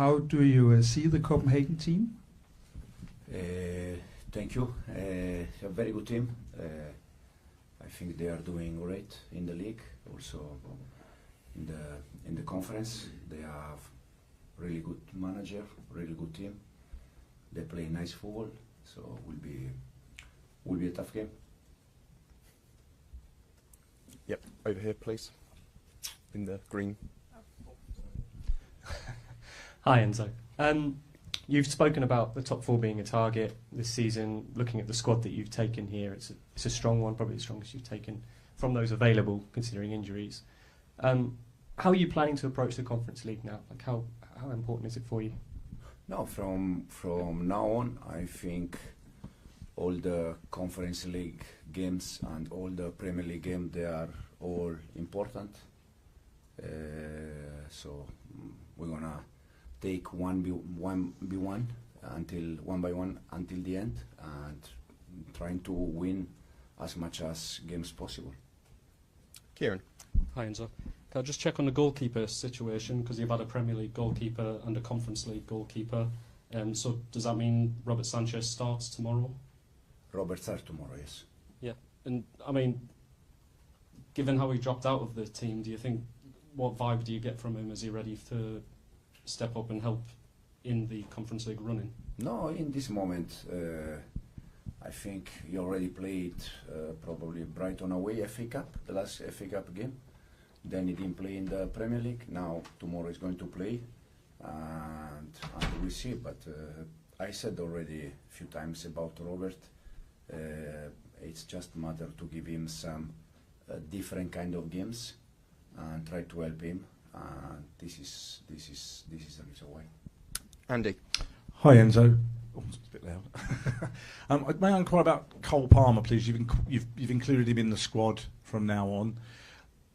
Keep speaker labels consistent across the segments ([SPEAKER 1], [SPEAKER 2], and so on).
[SPEAKER 1] how do you see the Copenhagen team?
[SPEAKER 2] Thank you. A very good team. I think they are doing great in the league, also in the conference. They have really good manager, really good team. They play nice football, so will be a tough game.
[SPEAKER 3] Yep, over here, please. In the green.
[SPEAKER 4] Hi, Enzo. You've spoken about the top four being a target this season. Looking at the squad that you've taken here, it's a strong one, probably the strongest you've taken from those available, considering injuries. How are you planning to approach the Conference League now? Like how important is it for you?
[SPEAKER 2] No, from now on, I think all the Conference League games and all the Premier League games, they are all important. So we're gonna take one by one until the end, and trying to win as much as games possible.
[SPEAKER 3] Kieran.
[SPEAKER 5] Hi, Enzo. Can I just check on the goalkeeper situation, because you've had a Premier League goalkeeper and a Conference League goalkeeper. So does that mean Robert Sanchez starts tomorrow?
[SPEAKER 2] Robert starts tomorrow, yes.
[SPEAKER 5] Yeah, and I mean, given how he dropped out of the team, do you think, what vibe do you get from him? Is he ready to step up and help in the Conference League running?
[SPEAKER 2] No, in this moment, I think he already played probably Brighton away FA Cup, the last FA Cup game. Then he didn't play in the Premier League. Now tomorrow he's going to play, and we'll see. But I said already a few times about Robert. It's just a matter to give him some different kind of games and try to help him. This is the reason why.
[SPEAKER 3] Andy.
[SPEAKER 6] Hi, Enzo. Oh, it's a bit loud. May I inquire about Cole Palmer, please? You've included him in the squad from now on.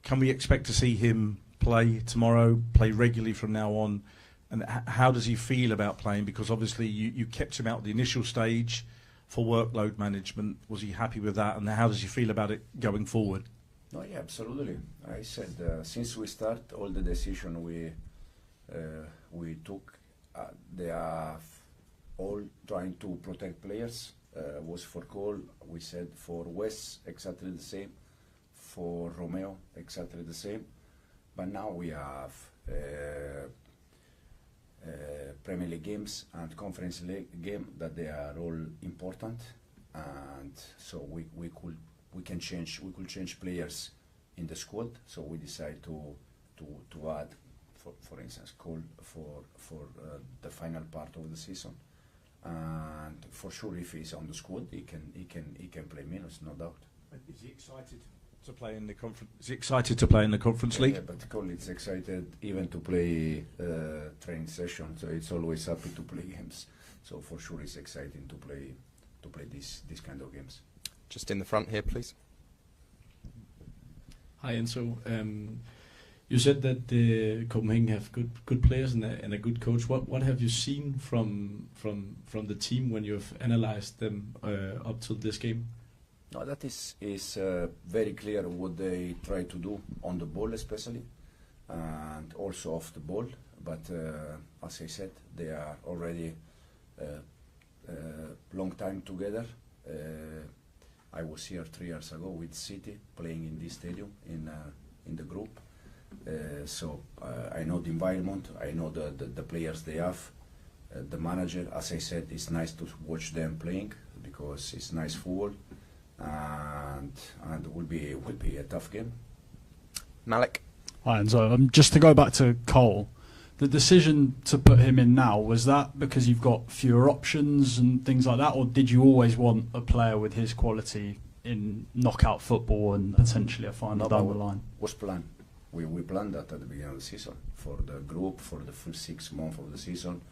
[SPEAKER 6] Can we expect to see him play tomorrow, play regularly from now on? And how does he feel about playing? Because obviously you kept him out at the initial stage for workload management. Was he happy with that? And how does he feel about it going forward?
[SPEAKER 2] No, yeah, absolutely. I said since we start, all the decision we took, they are all trying to protect players. Was for Cole, we said for Wes exactly the same, for Romeo exactly the same. But now we have Premier League games and Conference League game that they are all important, and so we could change players in the squad. So we decide to add, for instance, Cole for the final part of the season, and for sure if he's on the squad, he can play minutes, no doubt.
[SPEAKER 6] Is he excited to play in the conference? Is he excited to play in the Conference League?
[SPEAKER 2] Yeah, but Cole is excited even to play training session. So it's always happy to play games. So for sure, it's exciting to play this kind of games.
[SPEAKER 3] Just in the front here, please.
[SPEAKER 7] Hi, Enzo. You said that Copenhagen have good players and a good coach. What have you seen from the team when you've analyzed them up to this game?
[SPEAKER 2] No, that is very clear what they try to do on the ball, especially, and also off the ball. But as I said, they are already long time together. I was here 3 years ago with City playing in this stadium in the group. So I know the environment. I know the players they have. The manager, as I said, it's nice to watch them playing because it's nice football. And will be a tough game.
[SPEAKER 3] Malik.
[SPEAKER 8] Hi, Enzo. Just to go back to Cole, the decision to put him in now, was that because you've got fewer options and things like that, or did you always want a player with his quality in knockout football and potentially a final down the line?
[SPEAKER 2] Was planned. We planned that at the beginning of the season for the group, for the full 6 months of the season,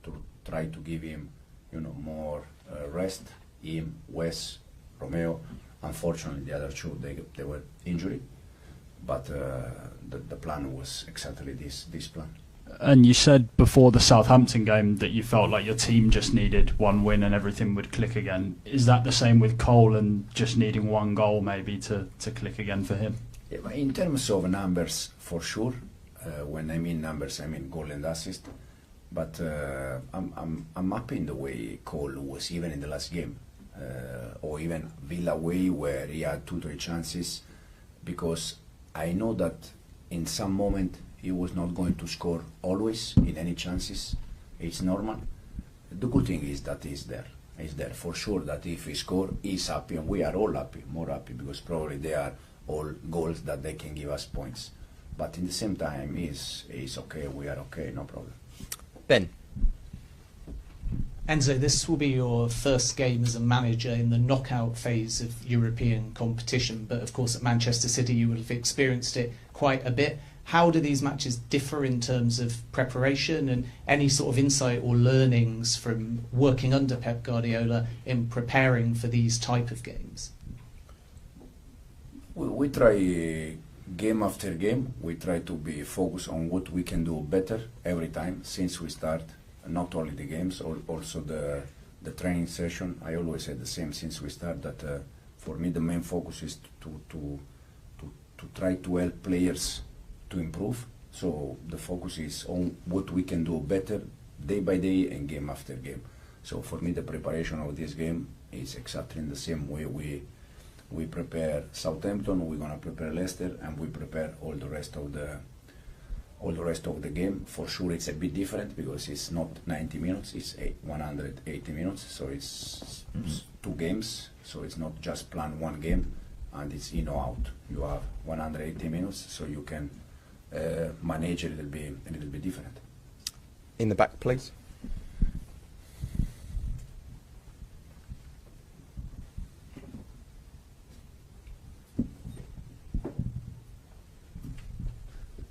[SPEAKER 2] to try to give him, more rest. Him, Wes, Romeo. Unfortunately, the other two they were injured, but the plan was exactly this plan.
[SPEAKER 8] And you said before the Southampton game that you felt like your team just needed one win and everything would click again. Is that the same with Cole and just needing one goal maybe to click again for him?
[SPEAKER 2] Yeah, but in terms of numbers, for sure. When I mean numbers, I mean goal and assist. But I'm happy in the way Cole was even in the last game, or even Villa way where he had 2-3 chances, because I know that in some moment he was not going to score always in any chances. It's normal. The good thing is that he's there. He's there for sure. That if he score, he's happy, and we are all happy, more happy, because probably they are all goals that they can give us points. But in the same time, he's okay. We are okay, no problem.
[SPEAKER 3] Ben.
[SPEAKER 9] Enzo, this will be your first game as a manager in the knockout phase of European competition, but of course at Manchester City you will have experienced it quite a bit. How do these matches differ in terms of preparation, and any sort of insight or learnings from working under Pep Guardiola in preparing for these type of games?
[SPEAKER 2] We try game after game. We try to be focused on what we can do better every time since we start. Not only the games, also the training session. I always say the same since we start, that for me the main focus is to try to help players to improve. So the focus is on what we can do better day by day and game after game. So for me the preparation of this game is exactly in the same way we prepare Southampton, we're gonna prepare Leicester, and we prepare all the rest of the game. For sure it's a bit different because it's not 90 minutes, it's 180 minutes, so it's 2 games, so it's not just plan one game and it's in or out. You have 180 minutes, so you can manage a little bit different.
[SPEAKER 3] In the back, please.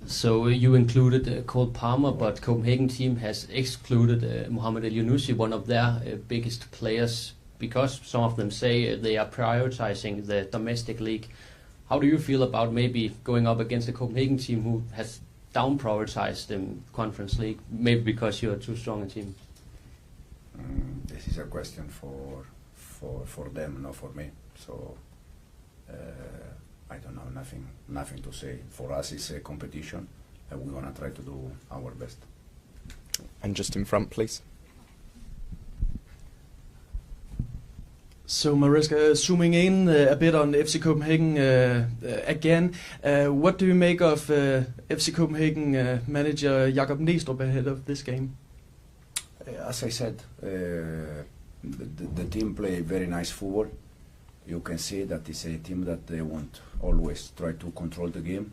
[SPEAKER 10] So you included Cole Palmer, but Copenhagen team has excluded Mohamed El Yunusi, one of their biggest players, because some of them say they are prioritizing the domestic league. How do you feel about maybe going up against the Copenhagen team who has down-prioritized the Conference League, maybe because you're too strong a team?
[SPEAKER 2] This is a question for them, not for me. So I don't know, nothing to say. For us, it's a competition, and we're gonna try to do our best.
[SPEAKER 3] And just in front, please.
[SPEAKER 11] So Maresca, zooming in a bit on FC Copenhagen again, what do you make of FC Copenhagen manager Jakob Næstrup ahead of this game?
[SPEAKER 2] As I said, the team play very nice football. You can see that it's a team that they want always try to control the game.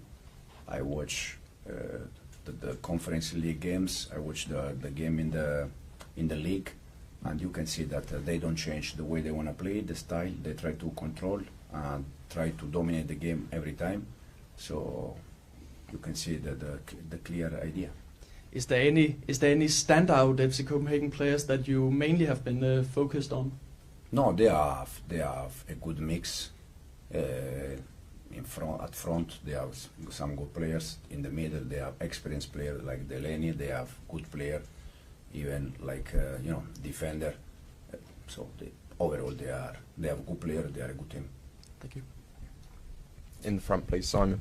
[SPEAKER 2] I watch the Conference League games. I watch the game in the league, and you can see that they don't change the way they want to play, the style. They try to control and try to dominate the game every time. So you can see the clear idea.
[SPEAKER 11] Is there any standout FC Copenhagen players that you mainly have been focused on?
[SPEAKER 2] No, they have a good mix. At front, they have some good players. In the middle, they have experienced players like Delaney. They have good player, even like defender. So overall, they have good player. They are a good team.
[SPEAKER 11] Thank you.
[SPEAKER 3] In the front, please, Simon.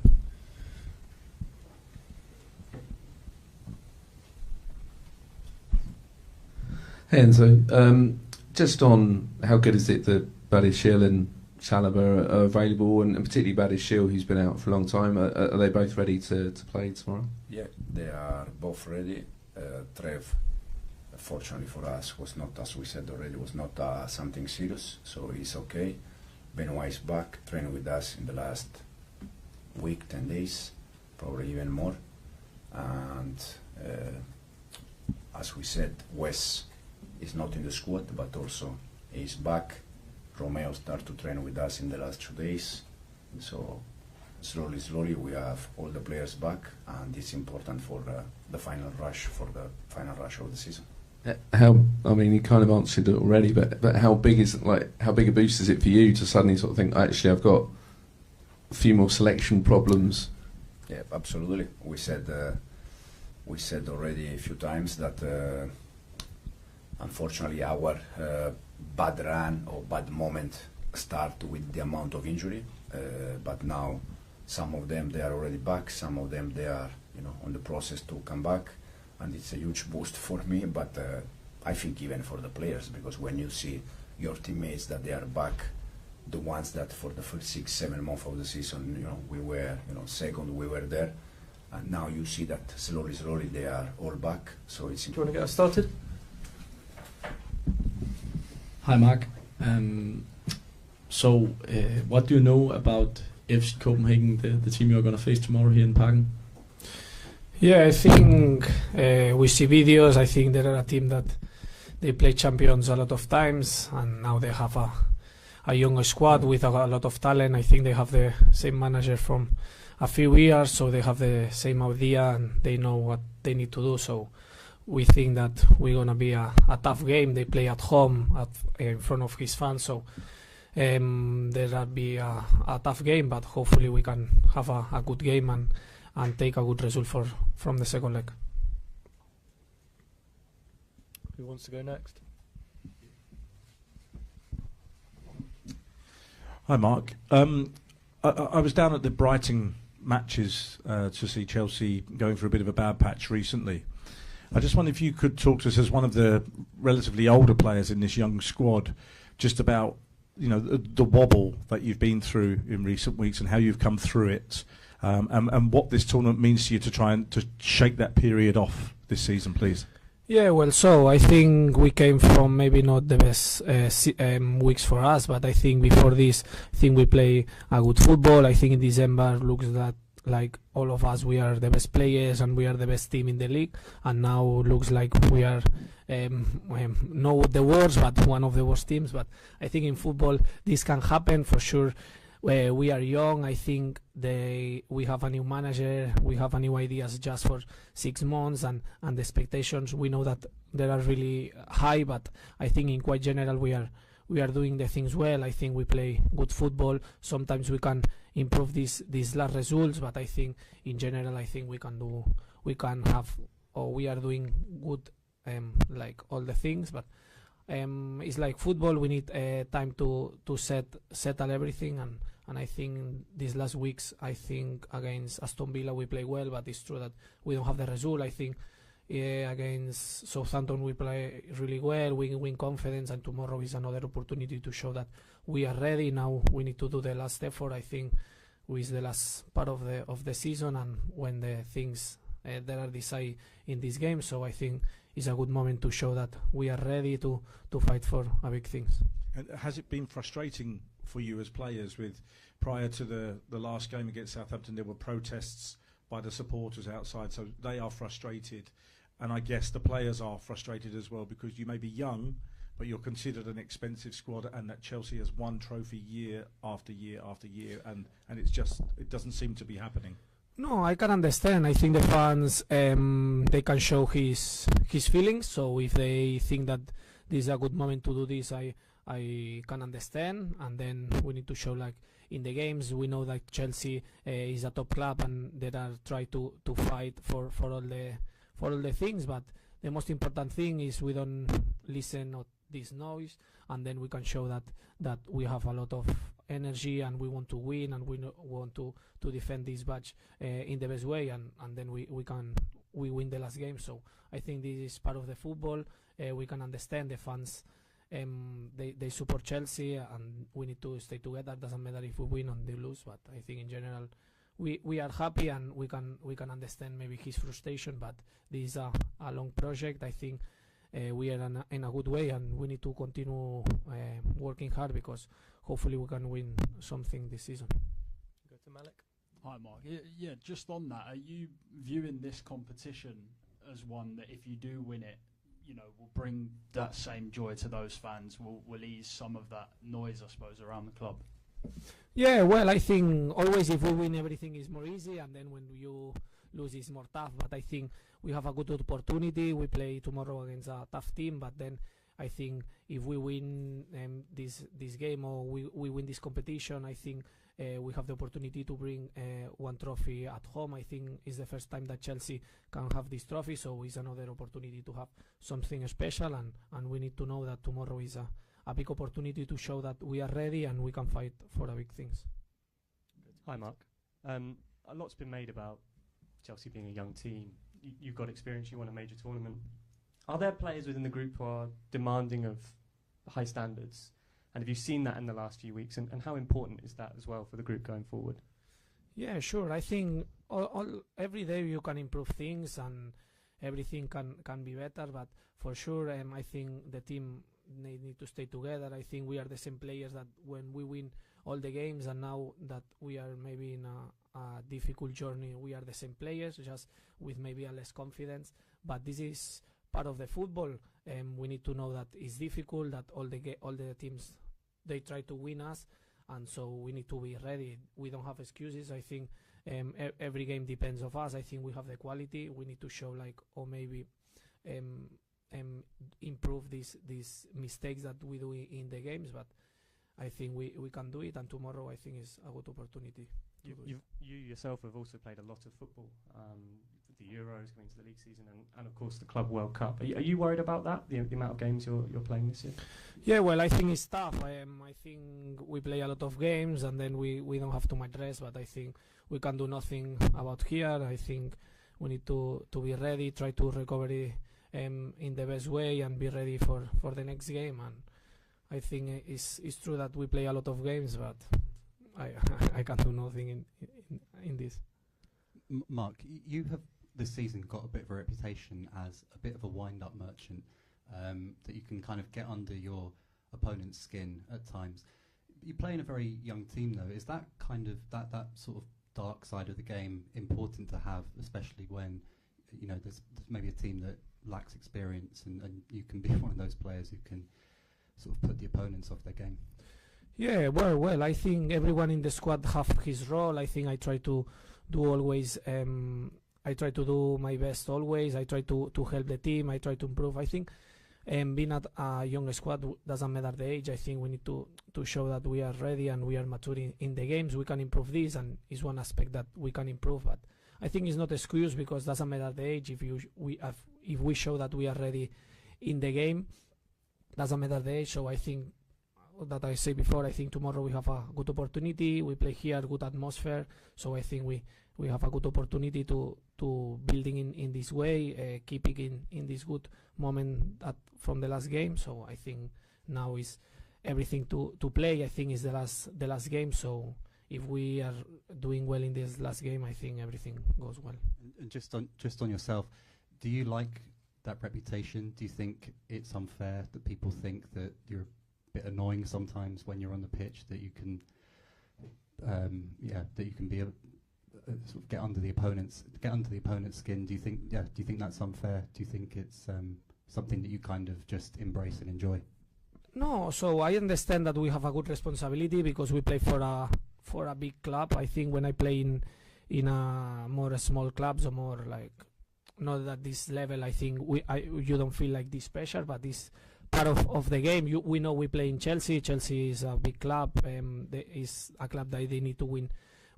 [SPEAKER 12] Hey Enzo, just on how good is it that Badiashile and Chalobah are available, and particularly Badiashile, who's been out for a long time, are they both ready to play tomorrow?
[SPEAKER 2] Yeah, they are both ready. Trev, fortunately for us, was not, as we said already, was not something serious, so he's okay. Benoit is back, training with us in the last week, 10 days, probably even more. And as we said, Wes is not in the squad, but also he's back. Romeo started to train with us in the last 2 days. So slowly we have all the players back, and it's important for the final rush of the season.
[SPEAKER 12] I mean, you kind of answered it already, but how big a boost is it for you to suddenly sort of think, actually, I've got a few more selection problems?
[SPEAKER 2] Yeah, absolutely. We said already a few times that unfortunately our bad run or bad moment start with the amount of injury, but now some of them they are already back, some of them they are on the process to come back, and it's a huge boost for me. But I think even for the players, because when you see your teammates that they are back, the ones that for the first 6-7 months of the season, we were, second, we were there, and now you see that slowly they are all back. So it's.
[SPEAKER 11] Do you want to get us started?
[SPEAKER 7] Hi, Marc. So, what do you know about FC Copenhagen, the team you're going to face tomorrow here in Parken?
[SPEAKER 13] Yeah, I think we see videos. I think they are a team that they play champions a lot of times, and now they have a young squad with a lot of talent. I think they have the same manager from a few years, so they have the same idea and they know what they need to do. So we think that we're going to be a tough game. They play at home in front of his fans, so there will be a tough game, but hopefully we can have a good game and take a good result from the second leg.
[SPEAKER 11] Who wants to go next?
[SPEAKER 6] Hi, Marc. I was down at the Brighton matches to see Chelsea going for a bit of a bad patch recently. I just wonder if you could talk to us as one of the relatively older players in this young squad, just about the wobble that you've been through in recent weeks and how you've come through it, and what this tournament means to you to try and to shake that period off this season, please.
[SPEAKER 13] Yeah, well, so I think we came from maybe not the best weeks for us, but I think before this, I think we play a good football. I think in December looks that like all of us, we are the best players and we are the best team in the league, and now looks like we are not the worst, but one of the worst teams. But I think in football this can happen for sure. We are young. I think we have a new manager. We have a new ideas just for 6 months, and the expectations, we know that they are really high. But I think in quite general we are doing the things well. I think we play good football. Sometimes we can improve these last results, but I think in general I think we are doing good, like all the things. But it's like football. We need time to settle everything, and I think these last weeks, I think against Aston Villa we play well, but it's true that we don't have the result. I think against Southampton we play really well, we win confidence, and tomorrow is another opportunity to show that we are ready. Now we need to do the last effort. I think with the last part of the season, and when the things that are decided in this game, so I think it's a good moment to show that we are ready to fight for a big things.
[SPEAKER 6] And has it been frustrating for you as players with, prior to the last game against Southampton, there were protests by the supporters outside, so they are frustrated, and I guess the players are frustrated as well, because you may be young but you're considered an expensive squad, and that Chelsea has won trophy year after year after year, and it doesn't seem to be happening.
[SPEAKER 13] No, I can understand. I think the fans, they can show his feelings. So if they think that this is a good moment to do this, I can understand. And then we need to show, like in the games, we know that Chelsea is a top club, and they are trying to fight for all the things. But the most important thing is we don't listen to this noise, and then we can show that we have a lot of energy, and we want to win, and we want to defend this badge in the best way, and then we win the last game. So I think this is part of the football. We can understand the fans, they support Chelsea, and we need to stay together. Doesn't matter if we win or they lose, but I think in general we are happy, and we can understand maybe his frustration, but this is a long project. I think we are in a good way, and we need to continue working hard, because hopefully we can win something this season.
[SPEAKER 11] Go to Malik.
[SPEAKER 8] Hi, Marc. Yeah, just on that, are you viewing this competition as one that if you do win it, will bring that same joy to those fans, will ease some of that noise, I suppose, around the club?
[SPEAKER 13] Yeah, well, I think always if we win, everything is more easy, and then when you lose, it's more tough. But I think we have a good opportunity. We play tomorrow against a tough team, but then I think if we win this game, or we win this competition, I think we have the opportunity to bring one trophy at home. I think it's the first time that Chelsea can have this trophy, so it's another opportunity to have something special, and we need to know that tomorrow is a big opportunity to show that we are ready and we can fight for the big things.
[SPEAKER 4] Hi, Marc. A lot's been made about Chelsea being a young team. you've got experience, you won a major tournament. Are there players within the group who are demanding of high standards? And have you seen that in the last few weeks? And how important is that as well for the group going forward?
[SPEAKER 13] Yeah, sure. I think every day you can improve things and everything can be better. But for sure, I think the team need to stay together. I think we are the same players that when we win all the games, and now that we are maybe in a difficult journey, we are the same players, just with maybe a less confidence. But this is part of the football. We need to know that it's difficult, that all the teams, they try to win us, and so we need to be ready. We don't have excuses. I think every game depends on us. I think we have the quality. We need to show or maybe improve these mistakes that we do in the games, but I think we can do it, and tomorrow I think is a good opportunity.
[SPEAKER 4] You yourself have also played a lot of football, the Euros, coming to the league season, and of course the Club World Cup. Are you worried about that, the amount of games you're playing this year?
[SPEAKER 13] Yeah, well, I think it's tough. I think we play a lot of games, and then we don't have too much rest, but I think we can do nothing about here. I think we need to be ready, try to recover it in the best way, and be ready for the next game. And I think it's true that we play a lot of games, but I can't do nothing in this.
[SPEAKER 14] Marc, you have this season got a bit of a reputation as a bit of a wind-up merchant, that you can kind of get under your opponent's skin at times. You play in a very young team, though. Is that kind of that sort of dark side of the game important to have, especially when there's maybe a team that lacks experience, and you can be one of those players who can sort of put the opponents off their game?
[SPEAKER 13] Yeah, well, I think everyone in the squad have his role. I think I try to do always. I try to do my best always. I try to help the team. I try to improve. I think being at a young squad doesn't matter the age. I think we need to show that we are ready and we are mature in the games. We can improve this, and it's one aspect that we can improve. But I think it's not an excuse, because it doesn't matter the age. If we show that we are ready in the game, doesn't matter the age. So I think that I say before, I think tomorrow we have a good opportunity. We play here, good atmosphere. So I think we have a good opportunity to building in this way, keeping in this good moment from the last game. So I think now is everything to play. I think is the last game. So if we are doing well in this last game, I think everything goes well.
[SPEAKER 14] And just on yourself, do you like that reputation? Do you think it's unfair that people think that you're a bit annoying sometimes when you're on the pitch, that you can be sort of get under the opponent's skin? Do you think that's unfair? Do you think it's something that you kind of just embrace and enjoy?
[SPEAKER 13] No, so I understand that we have a good responsibility because we play for a big club. I think when I play in a more small clubs, or more like not at this level, I think you don't feel like this pressure, but this part of the game. We know we play in Chelsea. Chelsea is a big club. Is a club that they need to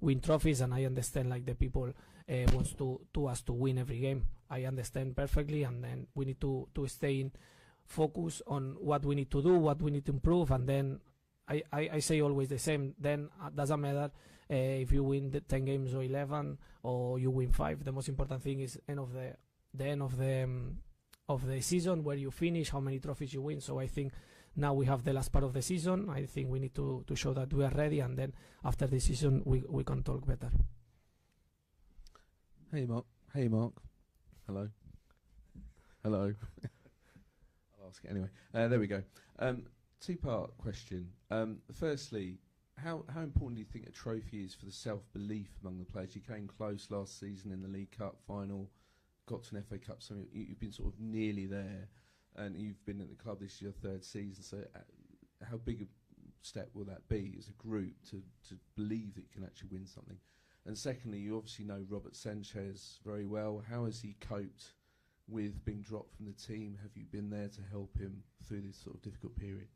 [SPEAKER 13] win trophies, and I understand like the people wants to us to win every game. I understand perfectly, and then we need to stay in focus on what we need to do, what we need to improve, and then I say always the same. Then it doesn't matter if you win the 10 games or 11 or you win 5. The most important thing is the end of the season, where you finish, how many trophies you win. So I think now we have the last part of the season. I think we need to show that we are ready, and then after the season we can talk better.
[SPEAKER 12] Hey Marc. Hello. I'll ask it anyway. There we go. Two-part question. Firstly, how important do you think a trophy is for the self-belief among the players? You came close last season in the League Cup final, got to an FA Cup, so you've been sort of nearly there, and you've been at the club this year, third season. So how big a step will that be as a group to believe that you can actually win something? And secondly, you obviously know Robert Sanchez very well. How has he coped with being dropped from the team? Have you been there to help him through this sort of difficult period?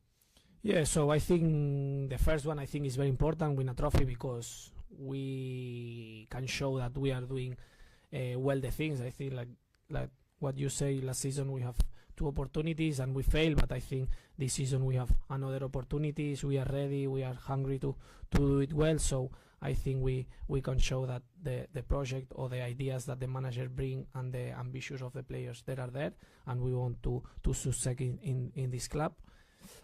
[SPEAKER 13] Yeah, so I think the first one, I think, is very important, win a trophy, because we can show that we are doing well the things. I think like what you say, last season we have opportunities and we fail, but I think this season we have another opportunities. We are ready, we are hungry to do it well, so I think we can show that the project or the ideas that the manager bring and the ambitions of the players that are there, and we want to succeed in this club.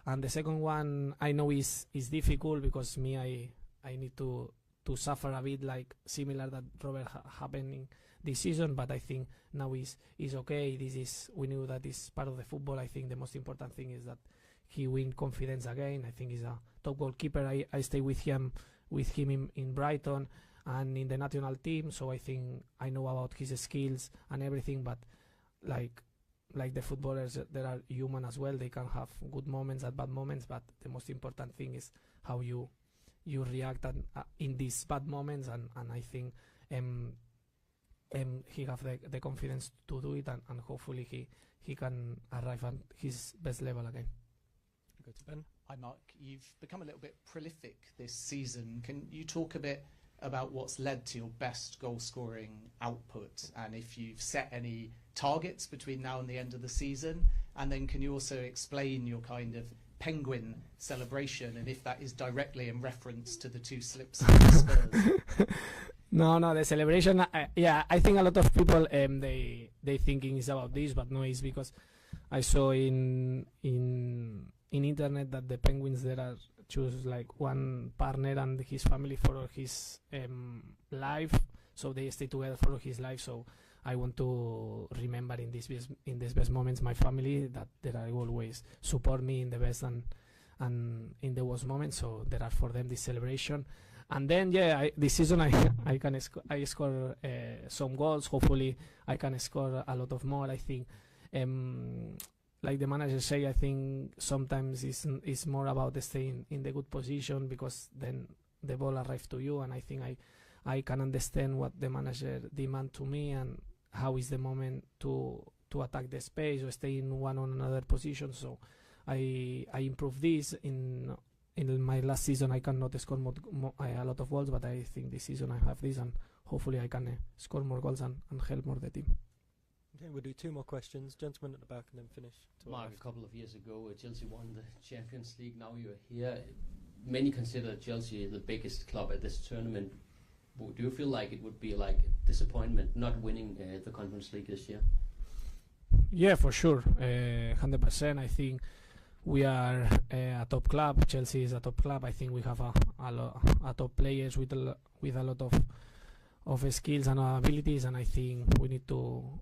[SPEAKER 13] And the second one I know is difficult because I need to suffer a bit, like similar that Robert happening this season, but I think now is okay. We knew that is part of the football. I think the most important thing is that he win confidence again. I think he's a top goalkeeper. I stay with him in Brighton and in the national team, so I think I know about his skills and everything, but like the footballers, they are human as well. They can have good moments and bad moments, but the most important thing is how you react in these bad moments, and I think he have the confidence to do it, and hopefully he can arrive at his best level again.
[SPEAKER 4] Go to Ben.
[SPEAKER 9] Hi Marc, you've become a little bit prolific this season. Can you talk a bit about what's led to your best goal scoring output, and if you've set any targets between now and the end of the season? And then can you also explain your kind of penguin celebration, and if that is directly in reference to the 2 slips of the Spurs?
[SPEAKER 13] No, the celebration, I think a lot of people they thinking is about this, but no, it's because I saw in internet that the penguins there are choose like one partner and his family for his life, so they stay together for his life. So I want to remember in these best moments my family, that they are always support me in the best and in the worst moments. So there are for them this celebration. And then this season I score some goals. Hopefully I can score a lot of more. I think like the manager say, I think sometimes it's more about staying in the good position, because then the ball arrives to you, and I think I can understand what the manager demand to me and how is the moment to attack the space or stay in one or another position. So I improve this. In my last season I cannot score a lot of goals, but I think this season I have this, and hopefully I can score more goals and help more the team.
[SPEAKER 4] Okay, we'll do 2 more questions. Gentlemen at the back, and then finish.
[SPEAKER 10] Marc, a couple of years ago, Chelsea won the Champions League. Now you're here. Many consider Chelsea the biggest club at this tournament. Do you feel like it would be like a disappointment not winning the Conference League this year?
[SPEAKER 13] Yeah, for sure, 100%. I think we are a top club. Chelsea is a top club. I think we have a top players with a lot of skills and abilities, and I think we need to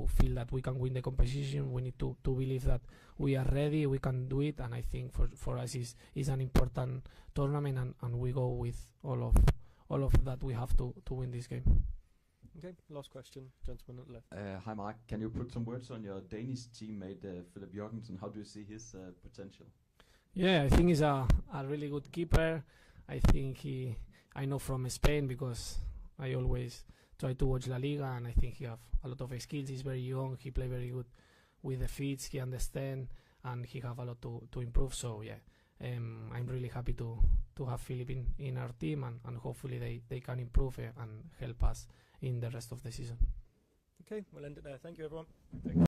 [SPEAKER 13] feel that we can win the competition. We need to believe that we are ready, we can do it, and I think for us is an important tournament, and we go with all of that we have to win this game.
[SPEAKER 4] Okay, last question, gentleman at the left.
[SPEAKER 15] Hi Marc, can you put some words on your Danish teammate Philip Jørgensen? How do you see his potential?
[SPEAKER 13] Yeah, I think he's a really good keeper. I think I know from Spain, because I always try to watch La Liga, and I think he have a lot of skills. He's very young, he play very good with the feet, he understand, and he have a lot to improve. So yeah, I'm really happy to have Philip in our team, and hopefully they can improve and help us in the rest of the season.
[SPEAKER 4] Okay, we'll end it there. Thank you, everyone. Thank you.